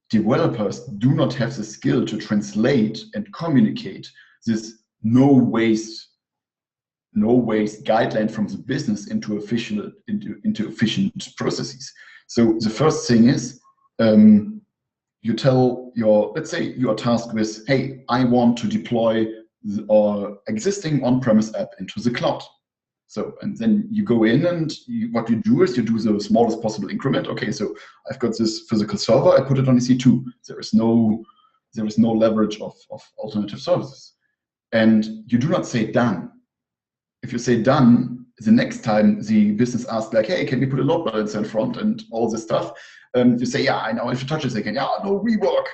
developers do not have the skill to translate and communicate this no waste guideline from the business into efficient processes. So the first thing is you tell let's say you are tasked with, hey, I want to deploy our existing on-premise app into the cloud. So, and then you go in and what you do is you do the smallest possible increment. Okay, so I've got this physical server, I put it on EC2. There is no leverage of alternative services. And you do not say done. If you say done, the next time the business asks like, hey, can we put a load balancer in front and all this stuff? You say, yeah, I know, if you touch this again, yeah, no rework.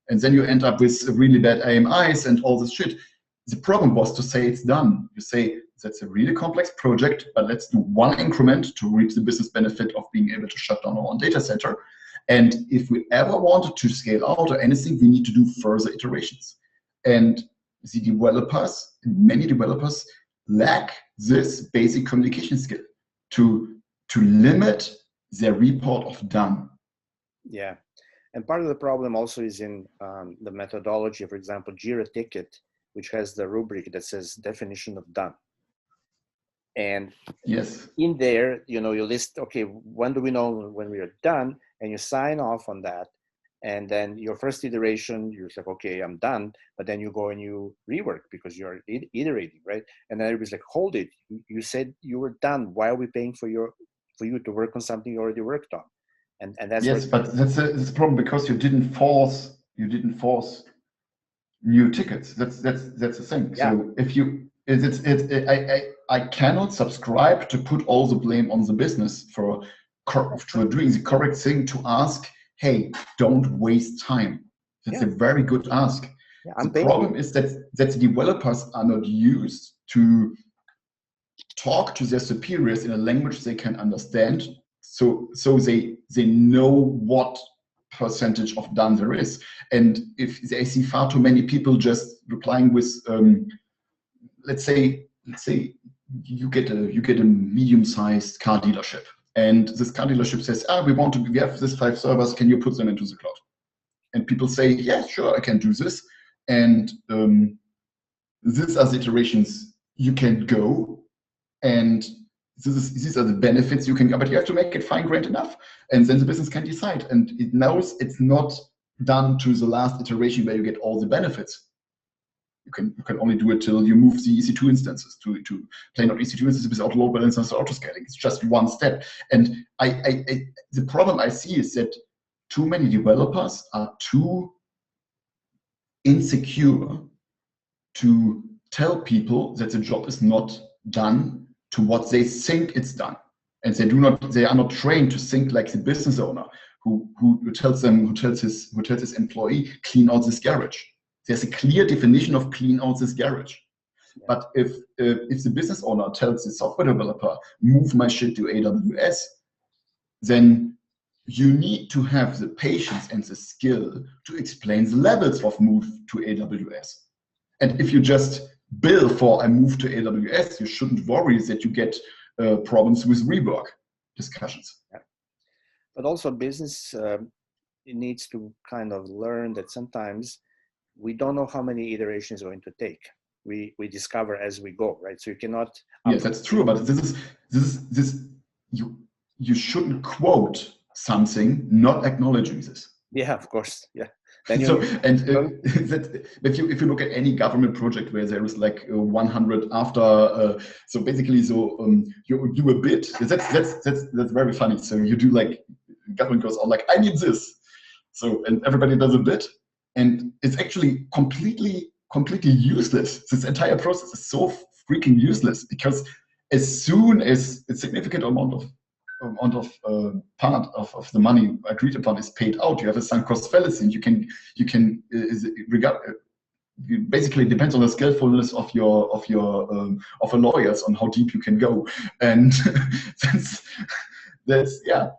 And then you end up with really bad AMIs and all this shit. The problem was to say it's done. You say, that's a really complex project, but let's do one increment to reap the business benefit of being able to shut down our own data center. And if we ever wanted to scale out or anything, we need to do further iterations. And the developers, many developers, lack this basic communication skill to limit their report of done. Yeah. And part of the problem also is in the methodology. For example, Jira ticket, which has the rubric that says definition of done. And yes, in there, you list, okay, when do we know when we are done? And you sign off on that. And then your first iteration, you're like, okay, I'm done. But then you go and you rework because you're iterating, right? And then everybody's like, hold it. You said you were done. Why are we paying for you to work on something you already worked on? And that's yes, but that's a problem because you didn't force new tickets. That's the thing. Yeah. So if you I cannot subscribe to put all the blame on the business for doing the correct thing to ask, hey, don't waste time. That's a very good ask. Yeah, the problem is that the developers are not used to talk to their superiors in a language they can understand. So they know what percentage of done there is. And if they see far too many people just replying with, let's say you get a medium-sized car dealership, and this car dealership says, we have these 5 servers, can you put them into the cloud? And people say, yeah, sure, I can do this. And these are the iterations you can go, and these are the benefits you can go, but you have to make it fine-grained enough, and then the business can decide. And it knows it's not done to the last iteration where you get all the benefits. You can only do it till you move the EC2 instances to plain old EC2 instances without load balancers or auto-scaling. It's just one step. And the problem I see is that too many developers are too insecure to tell people that the job is not done to what they think it's done. And they are not trained to think like the business owner who tells his employee, clean out this garage. There's a clear definition of clean out this garage. Yeah. But if the business owner tells the software developer, move my shit to AWS, then you need to have the patience and the skill to explain the levels of move to AWS. And if you just bill for a move to AWS, you shouldn't worry that you get problems with rework discussions. Yeah. But also business needs to kind of learn that sometimes we don't know how many iterations it's going to take. we discover as we go, right? So you cannot. Yes, that's true. But this you shouldn't quote something not acknowledging this. Yeah, of course. Yeah. Then So if you look at any government project where there is like 100 after, so basically, you do a bit. That's very funny. So you do like government goes on like, I need this. So and everybody does a bit, and it's actually completely useless. This entire process is so freaking useless because as soon as a significant amount of part of the money agreed upon is paid out, you have a sunk cost fallacy, and you can basically it depends on the skillfulness of a lawyers on how deep you can go, and that's yeah.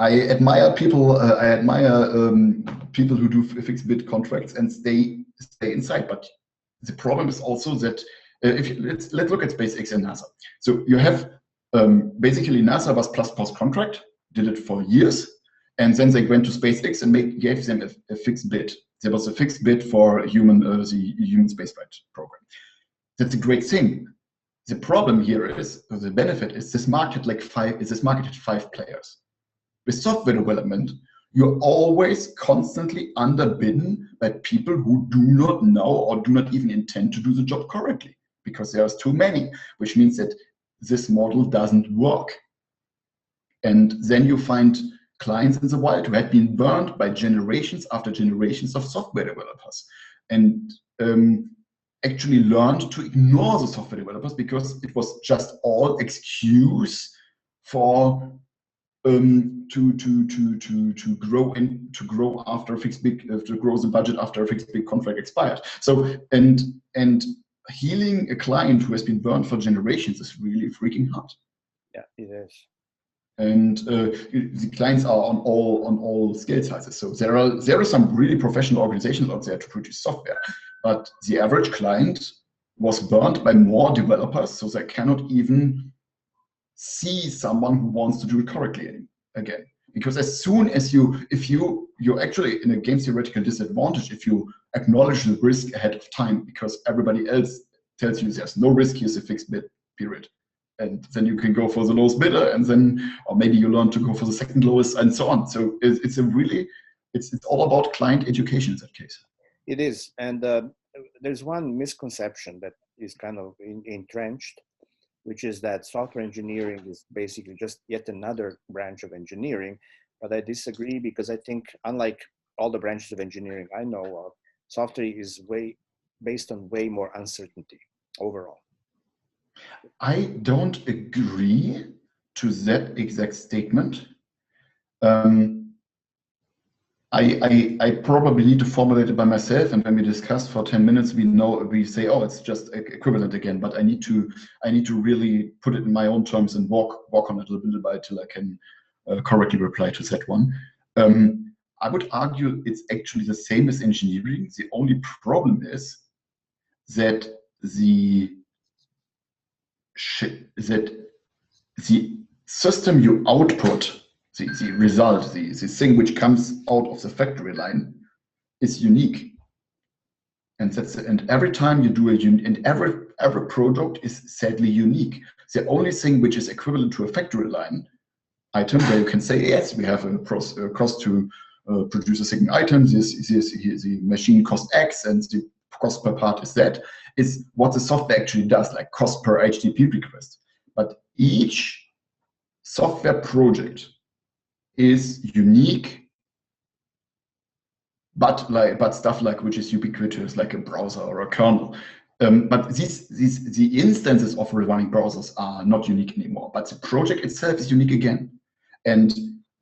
I admire people. I admire people who do fixed bid contracts and stay inside. But the problem is also that let's look at SpaceX and NASA. So you have basically NASA was plus contract, did it for years, and then they went to SpaceX and gave them a fixed bid. There was a fixed bid for the human spaceflight program. That's a great thing. The problem here is, or the benefit is, this market at 5 players. With software development, you're always constantly underbidden by people who do not know or do not even intend to do the job correctly, because there's too many, which means that this model doesn't work. And then you find clients in the wild who had been burned by generations after generations of software developers, and actually learned to ignore the software developers because it was just all excuse for to grow after a fixed big to grow the budget after a fixed big contract expired. So and healing a client who has been burned for generations is really freaking hard. Yeah, it is. And the clients are on all scale sizes. So there are some really professional organizations out there to produce software, but the average client was burned by more developers, so they cannot even see someone who wants to do it correctly again. Because as soon as you're actually in a game theoretical disadvantage if you acknowledge the risk ahead of time, because everybody else tells you there's no risk, here's a fixed bid period. And then you can go for the lowest bidder, and then, or maybe you learn to go for the second lowest, and so on. So it's all about client education in that case. It is, and there's one misconception that is kind of entrenched, which is that software engineering is basically just yet another branch of engineering. But I disagree, because I think, unlike all the branches of engineering I know of, software is based on way more uncertainty overall. I don't agree to that exact statement. I probably need to formulate it by myself, and when we discuss for 10 minutes, we say, oh, it's just equivalent again. But I need to really put it in my own terms and walk on it a little bit till I can correctly reply to that one. I would argue it's actually the same as engineering. The only problem is that the system you output, the result, the thing which comes out of the factory line, is unique. And every time you do and every product is sadly unique. The only thing which is equivalent to a factory line item, where you can say, yes, we have a cost to produce a second item, the machine cost X and the cost per part is that, is what the software actually does, like cost per HTTP request. But each software project is unique, but stuff like which is ubiquitous, like a browser or a kernel. But the instances of running browsers are not unique anymore. But the project itself is unique again. And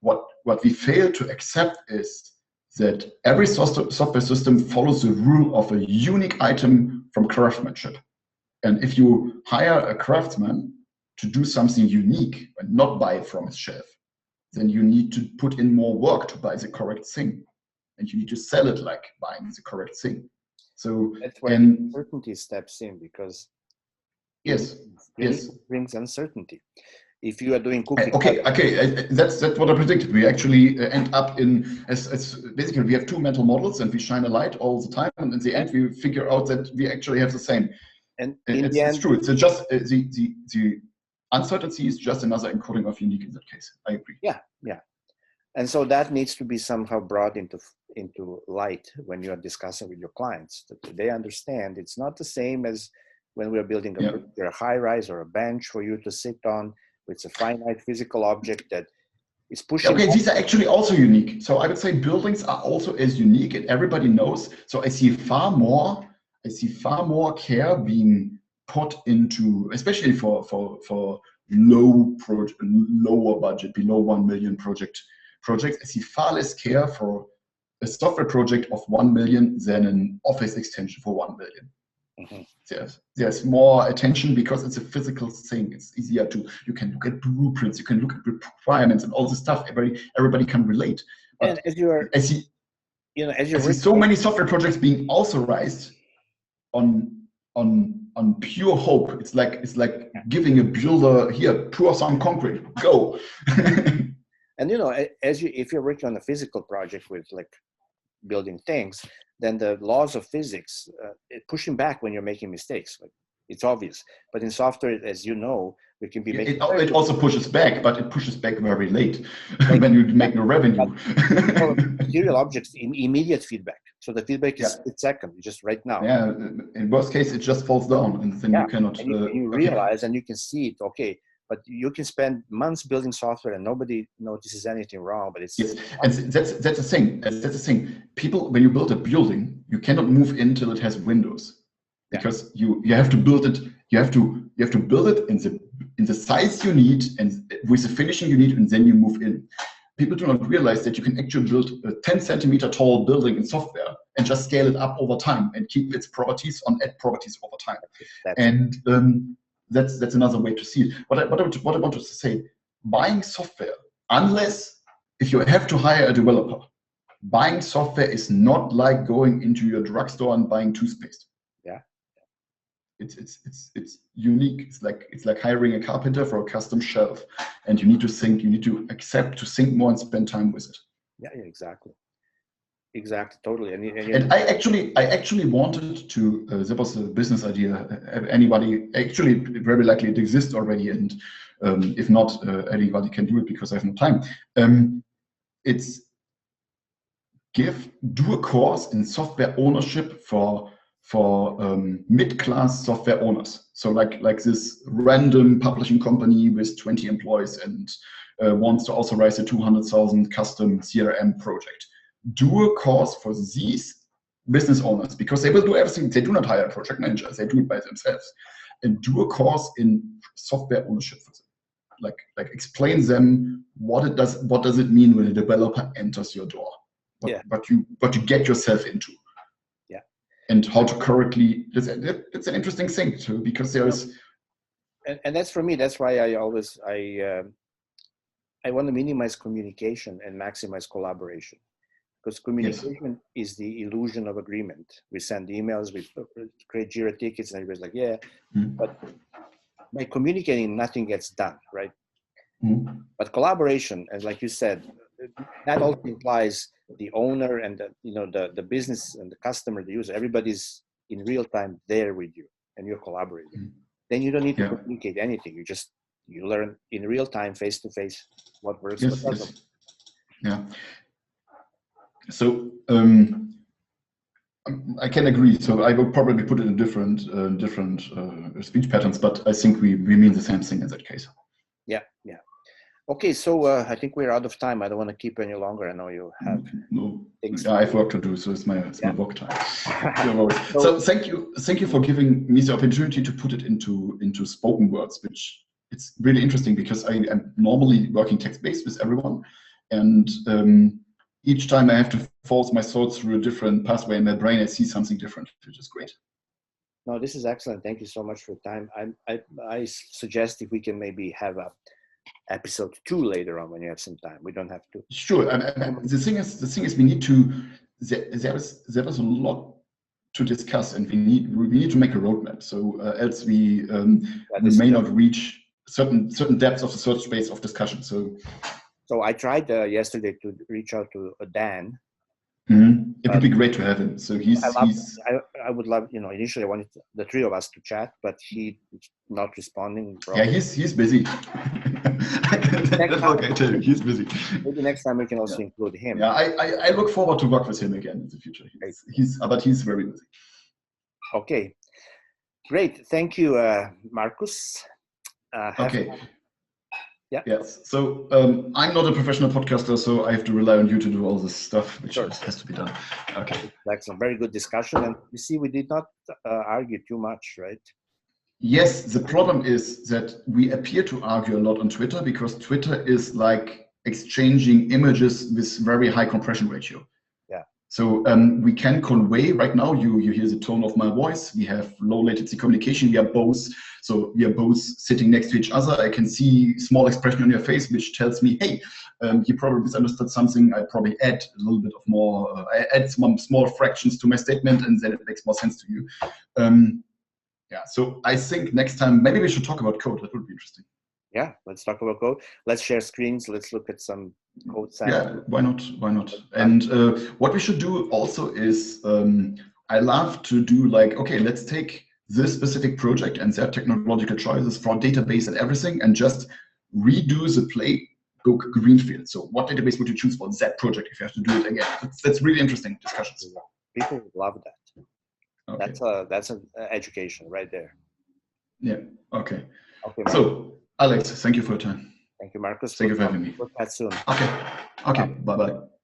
what we fail to accept is that every software system follows the rule of a unique item from craftsmanship. And if you hire a craftsman to do something unique and not buy it from his shelf, then you need to put in more work to buy the correct thing. And you need to sell it like buying the correct thing. So that's where uncertainty steps in, because yes, brings uncertainty. If you are doing cookie okay, that's what I predicted. We actually end up in as basically we have two mental models and we shine a light all the time, and in the end we figure out that we actually have the same. And in the It's end, true. It's just the uncertainty is just another encoding of unique in that case. I agree. Yeah. And so that needs to be somehow brought into light when you are discussing with your clients, that they understand it's not the same as when we are building a high rise or a bench for you to sit on. It's a finite physical object that is pushing. Okay, these are actually also unique. So I would say buildings are also as unique, and everybody knows. So I see far more care being put into, especially for lower budget, below 1 million projects. I see far less care for a software project of 1 million than an office extension for 1 million. Mm-hmm. There's more attention because it's a physical thing. It's easier you can look at blueprints, you can look at requirements and all this stuff. Everybody can relate. But and I see so many software projects being authorized on pure hope. It's like giving a builder, here, pour some concrete, go. And if you're working on a physical project with like building things, then the laws of physics pushing back when you're making mistakes. Like, it's obvious. But in software, as you know, we can be making. It also pushes back, but it pushes back very late when you make no revenue. Material objects, immediate feedback. So the feedback is split second, just right now. Yeah. In worst case, it just falls down, and then you cannot. And you realize, and you can see it. Okay. But you can spend months building software and nobody notices anything wrong. But it's and that's the thing. That's the thing. People, when you build a building, you cannot move in till it has windows, because you have to build it. You have to build it in the size you need and with the finishing you need, and then you move in. People do not realize that you can actually build a 10 centimeter tall building in software and just scale it up over time and keep its properties add properties over time. That's another way to see it. What I wanted to say, buying software, unless if you have to hire a developer, buying software is not like going into your drugstore and buying toothpaste. Yeah. It's unique. It's like hiring a carpenter for a custom shelf, and you need to accept to think more and spend time with it. Yeah, exactly, totally. And I actually wanted to. That was a business idea. Anybody, actually, very likely it exists already, and if not, anybody can do it because I have no time. It's do a course in software ownership for mid-class software owners. So like this random publishing company with 20 employees and wants to authorize a 200,000 custom CRM project. Do a course for these business owners, because they will do everything. They do not hire project managers. They do it by themselves. And do a course in software ownership for them. Like explain them what does it mean when a developer enters your door. What you get yourself into. Yeah. And how to correctly. It's an interesting thing too, because there is. And that's for me. That's why I want to minimize communication and maximize collaboration. Because communication is the illusion of agreement. We send emails, we create Jira tickets, and everybody's like, but by communicating, nothing gets done, right? But collaboration, as like you said, that also implies the owner and the business and the customer, the user. Everybody's in real time there with you, and you're collaborating. Then you don't need to communicate anything. You learn in real time, face to face, what works, what doesn't. Yeah. So I can agree. So I will probably put it in different speech patterns, but I think we mean the same thing in that case. Yeah. Okay, so I think we're out of time. I don't want to keep any longer. I know you have. No, I have work to do, so it's my work time. So thank you for giving me the opportunity to put it into spoken words, which it's really interesting because I am normally working text-based with everyone, and each time I have to force my thoughts through a different pathway in my brain, I see something different, which is great. No, this is excellent. Thank you so much for your time. I suggest if we can maybe have a episode 2 later on when you have some time. We don't have to. Sure. And the thing is, we need to. There is a lot to discuss, and we need to make a roadmap. So else we may not reach certain depths of the search space of discussion. So I tried yesterday to reach out to Dan. It would be great to have him. So I would love, initially I wanted the three of us to chat, but he's not responding. Yeah, he's busy. That's what I tell you. He's busy. Maybe next time we can also include him. Yeah, I look forward to work with him again in the future. But he's very busy. Okay, great. Thank you, Markus. Okay. Yeah. Yes. So I'm not a professional podcaster, so I have to rely on you to do all this stuff, which has to be done. Okay. That's a very good discussion, and you see, we did not argue too much, right? Yes. The problem is that we appear to argue a lot on Twitter because Twitter is like exchanging images with very high compression ratio. Yeah. So we can convey right now. You hear the tone of my voice. We have low latency communication. We are both sitting next to each other. I can see small expression on your face, which tells me, hey, you probably misunderstood something. I probably add a little bit of more. I add some small fractions to my statement, and then it makes more sense to you. Yeah. So I think next time maybe we should talk about code. That would be interesting. Yeah, let's talk about code. Let's share screens. Let's look at some code samples. Yeah, why not? Why not? And what we should do also is, I love to do like, okay, let's take this specific project and their technological choices for database and everything, and just redo the playbook greenfield. So what database would you choose for that project if you have to do it again? That's really interesting discussions. People would love that. Okay. That's an education right there. Yeah. Okay. Okay. So Alex, thank you for your time. Thank you, Markus. Thank you for having me. We'll chat soon. Okay. Okay. Bye-bye.